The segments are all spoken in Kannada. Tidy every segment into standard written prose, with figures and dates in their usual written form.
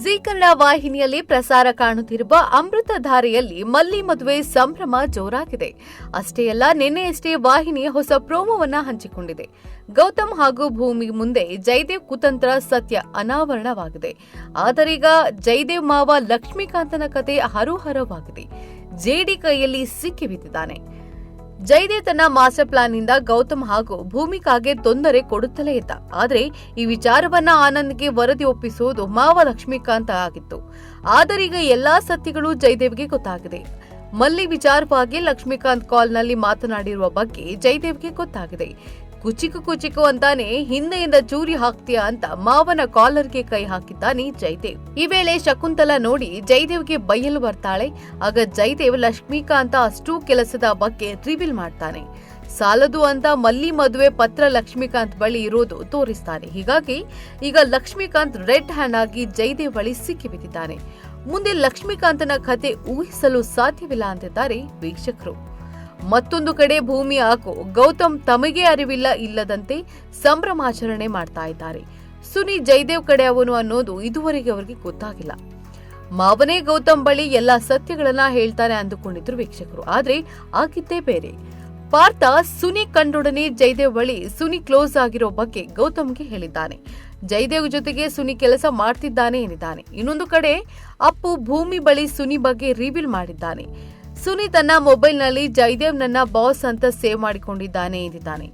ಜೀ ಕನ್ನಡ ವಾಹಿನಿಯಲ್ಲಿ ಪ್ರಸಾರ ಕಾಣುತ್ತಿರುವ ಅಮೃತಧಾರೆಯಲ್ಲಿ ಮಲ್ಲಿ ಮದುವೆ ಸಂಭ್ರಮ ಜೋರಾಗಿದೆ. ಅಷ್ಟೇ ಅಲ್ಲ, ನಿನ್ನೆಯಷ್ಟೇ ವಾಹಿನಿ ಹೊಸ ಪ್ರೋಮೋವನ್ನ ಹಂಚಿಕೊಂಡಿದೆ. ಗೌತಮ್ ಹಾಗೂ ಭೂಮಿ ಮುಂದೆ ಜಯದೇವ್ ಕುತಂತ್ರ ಸತ್ಯ ಅನಾವರಣವಾಗಿದೆ. ಆದರೀಗ ಜಯದೇವ್ ಮಾವ ಲಕ್ಷ್ಮೀಕಾಂತನ ಕತೆ ಹರೋಹರವಾಗಿದೆ. ಜೆಡಿ ಕೈಯಲ್ಲಿ ಸಿಕ್ಕಿ ಬಿದ್ದಿದ್ದಾನೆ. ಜಯದೇವ್ ತನ್ನ ಮಾಸ್ಟರ್ ಪ್ಲಾನ್ ನಿಂದ ಗೌತಮ್ ಹಾಗೂ ಭೂಮಿಕಾಗೆ ತೊಂದರೆ ಕೊಡುತ್ತಲೇ ಇದ್ದ. ಆದರೆ ಈ ವಿಚಾರವನ್ನ ಆನಂದ್ಗೆ ವರದಿ ಒಪ್ಪಿಸುವುದು ಮಾವ ಲಕ್ಷ್ಮೀಕಾಂತ ಆಗಿತ್ತು. ಆದರೀಗ ಎಲ್ಲಾ ಸತ್ಯಗಳು ಜಯದೇವ್ಗೆ ಗೊತ್ತಾಗಿದೆ. ಮಲ್ಲಿ ವಿಚಾರವಾಗಿ ಲಕ್ಷ್ಮೀಕಾಂತ್ ಕಾಲ್ನಲ್ಲಿ ಮಾತನಾಡಿರುವ ಬಗ್ಗೆ ಜಯದೇವ್ಗೆ ಗೊತ್ತಾಗಿದೆ. ಕುಚಿಕು ಅಂತಾನೆ ಹಿಂದೆಯಿಂದ ಚೂರಿ ಹಾಕ್ತೀಯಾ ಅಂತ ಮಾವನ ಕಾಲರ್ಗೆ ಕೈ ಹಾಕಿದ್ದಾನೆ ಜಯದೇವ್. ಈ ವೇಳೆ ಶಕುಂತಲಾ ನೋಡಿ ಜಯದೇವ್ಗೆ ಬೈಯಲು ಬರ್ತಾಳೆ. ಆಗ ಜಯದೇವ್ ಲಕ್ಷ್ಮೀಕಾಂತ ಅಷ್ಟೂ ಕೆಲಸದ ಬಗ್ಗೆ ರಿವೀಲ್ ಮಾಡ್ತಾನೆ. ಸಾಲದು ಅಂತ ಮಲ್ಲಿ ಮದುವೆ ಪತ್ರ ಲಕ್ಷ್ಮೀಕಾಂತ್ ಬಳಿ ಇರೋದು ತೋರಿಸ್ತಾನೆ. ಹೀಗಾಗಿ ಈಗ ಲಕ್ಷ್ಮೀಕಾಂತ್ ರೆಡ್ ಹ್ಯಾಂಡ್ ಆಗಿ ಜಯದೇವ್ ಬಳಿ ಸಿಕ್ಕಿ ಬಿದ್ದಿದ್ದಾನೆ. ಮುಂದೆ ಲಕ್ಷ್ಮೀಕಾಂತನ ಕತೆ ಊಹಿಸಲು ಸಾಧ್ಯವಿಲ್ಲ ಅಂತಿದ್ದಾರೆ ವೀಕ್ಷಕರು. ಮತ್ತೊಂದು ಕಡೆ ಭೂಮಿ ಹಾಗೂ ಗೌತಮ್ ತಮಗೆ ಅರಿವಿಲ್ಲ ಇಲ್ಲದಂತೆ ಸಂಭ್ರಮಾಚರಣೆ ಮಾಡ್ತಾ ಇದ್ದಾರೆ. ಸುನಿ ಜಯದೇವ್ ಕಡೆ ಅವನು ಅನ್ನೋದು ಇದುವರೆಗೆ ಅವರಿಗೆ ಗೊತ್ತಾಗಿಲ್ಲ. ಮಾವನೇ ಗೌತಮ್ ಬಳಿ ಎಲ್ಲಾ ಸತ್ಯಗಳನ್ನ ಹೇಳ್ತಾರೆ ಅಂದುಕೊಂಡಿದ್ರು ವೀಕ್ಷಕರು. ಆದ್ರೆ ಆಗಿದ್ದೇ ಬೇರೆ. ಪಾರ್ಥ ಸುನಿ ಕಂಡೊಡನೆ ಜಯದೇವ್ ಬಳಿ ಸುನಿ ಕ್ಲೋಸ್ ಆಗಿರೋ ಬಗ್ಗೆ ಗೌತಮ್ಗೆ ಹೇಳಿದ್ದಾನೆ. ಜಯದೇವ್ ಜೊತೆಗೆ ಸುನಿ ಕೆಲಸ ಮಾಡ್ತಿದ್ದಾನೆ ಎನ್ನಿದ್ದಾನೆ. ಇನ್ನೊಂದು ಕಡೆ ಅಪ್ಪು ಭೂಮಿ ಬಳಿ ಸುನಿ ಬಗ್ಗೆ ರಿವೀಲ್ ಮಾಡಿದ್ದಾನೆ. ಸುನಿ ತನ್ನ ಮೊಬೈಲ್ನಲ್ಲಿ ಜಯದೇವ್ ನನ್ನ ಬಾಸ್ ಅಂತ ಸೇವ್ ಮಾಡಿಕೊಂಡಿದ್ದಾನೆ ಎಂದಿದ್ದಾನೆ.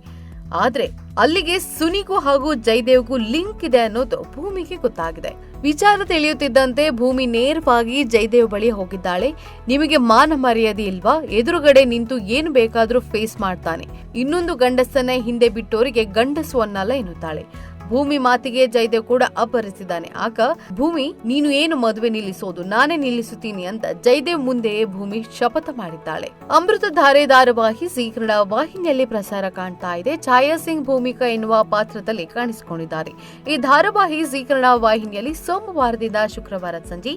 ಆದ್ರೆ ಅಲ್ಲಿಗೆ ಸುನಿಗೂ ಹಾಗೂ ಜಯದೇವ್ಗೂ ಲಿಂಕ್ ಇದೆ ಅನ್ನೋದು ಭೂಮಿಗೆ ಗೊತ್ತಾಗಿದೆ. ವಿಚಾರ ತಿಳಿಯುತ್ತಿದ್ದಂತೆ ಭೂಮಿ ನೇರವಾಗಿ ಜಯದೇವ್ ಬಳಿ ಹೋಗಿದ್ದಾಳೆ. ನಿಮಗೆ ಮಾನ ಮರ್ಯಾದೆ ಇಲ್ವಾ? ಎದುರುಗಡೆ ನಿಂತು ಏನು ಬೇಕಾದ್ರೂ ಫೇಸ್ ಮಾಡ್ತಾನೆ. ಇನ್ನೊಂದು ಗಂಡಸನ್ನ ಹಿಂದೆ ಬಿಟ್ಟೋರಿಗೆ ಗಂಡಸು ಅನ್ನಲ್ಲ ಎನ್ನುತ್ತಾಳೆ. ಭೂಮಿ ಮಾತಿಗೆ ಜಯದೇವ್ ಕೂಡ ಅಬ್ಬರಿಸಿದ್ದಾನೆ. ಆಗ ಭೂಮಿ, ನೀನು ಏನು ಮದುವೆ ನಿಲ್ಲಿಸೋದು, ನಾನೇ ನಿಲ್ಲಿಸುತ್ತೀನಿ ಅಂತ ಜಯದೇವ್ ಮುಂದೆಯೇ ಭೂಮಿ ಶಪಥ ಮಾಡಿದ್ದಾಳೆ. ಅಮೃತಧಾರೆ ಧಾರಾವಾಹಿ ಜೀ ಕನ್ನಡ ವಾಹಿನಿಯಲ್ಲಿ ಪ್ರಸಾರ ಕಾಣ್ತಾ ಇದೆ. ಛಾಯಾ ಸಿಂಗ್ ಭೂಮಿಕಾ ಎನ್ನುವ ಪಾತ್ರದಲ್ಲಿ ಕಾಣಿಸಿಕೊಂಡಿದ್ದಾರೆ. ಈ ಧಾರಾವಾಹಿ ಜೀ ಕನ್ನಡ ವಾಹಿನಿಯಲ್ಲಿ ಸೋಮವಾರದಿಂದ ಶುಕ್ರವಾರ ಸಂಜೆ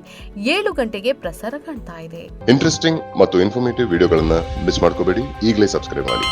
7 ಗಂಟೆಗೆ ಪ್ರಸಾರ ಕಾಣ್ತಾ ಇದೆ. ಇಂಟ್ರೆಸ್ಟಿಂಗ್ ಮತ್ತು ಇನ್ಫಾರ್ಮೇಟಿವ್ ವಿಡಿಯೋಗಳನ್ನ ಮಿಸ್ ಮಾಡ್ಕೋಬೇಡಿ. ಈಗಲೇ ಸಬ್ಸ್ಕ್ರೈಬ್ ಮಾಡಿ.